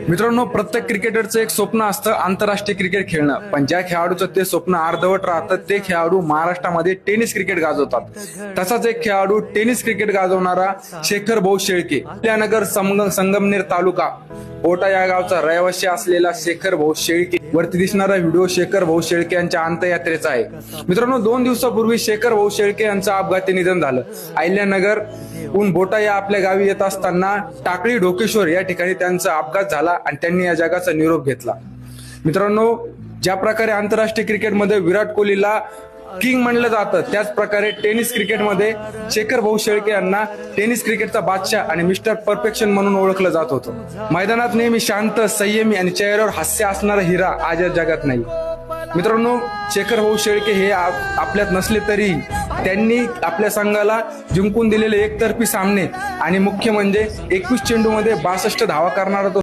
मित्रांनो, प्रत्येक क्रिकेटरचं एक स्वप्न असतं आंतरराष्ट्रीय क्रिकेट खेळणं, पण ज्या खेळाडूचं ते स्वप्न अर्धवट राहतं ते खेळाडू महाराष्ट्रामध्ये टेनिस क्रिकेट गाजवतात। तसाच एक खेळाडू टेनिस क्रिकेट गाजवणारा शेखर भाऊ शेळके, अहिल्यानगर संगमनेर तालुका बोटा या गावचा रहिवासी असलेला शेखर भाऊ शेळके, वरती दिसणारा व्हिडिओ शेखर भाऊ शेळके यांच्या अंत्ययात्रेचा आहे। मित्रांनो, 2 दिवसापूर्वी शेखर भाऊ शेळके यांचं अपघाती निधन झालं। अहिल्यानगर बोटा या आपल्या गावी येत असताना टाकळी ढोकेश्वर या ठिकाणी त्यांचा अपघात झाला आणि त्यांनी या जगाचा निरोप घेतला। मित्रांनो, ज्या प्रकारे आंतरराष्ट्रीय क्रिकेटमध्ये विराट कोहलीला किंग म्हणलं जातं, त्याच प्रकारे टेनिस क्रिकेटमध्ये शेखर भाऊ शेळके यांना टेनिस क्रिकेटचा बादशाह आणि मिस्टर परफेक्शन म्हणून ओळखलं जात होतं। मैदानात नेहमी शांत, संयमी आणि चेहऱ्यावर हास्य असणारा हिरा आज या जगात नाही। मित्रांनो, शेखर भाऊ शेळके हे आपल्यात नसले तरी त्यांनी आपल्या संघाला जिंकून दिलेले एकतर्फी सामने आणि मुख्य म्हणजे 21 चेंडूमध्ये 62 धावा करणारा तो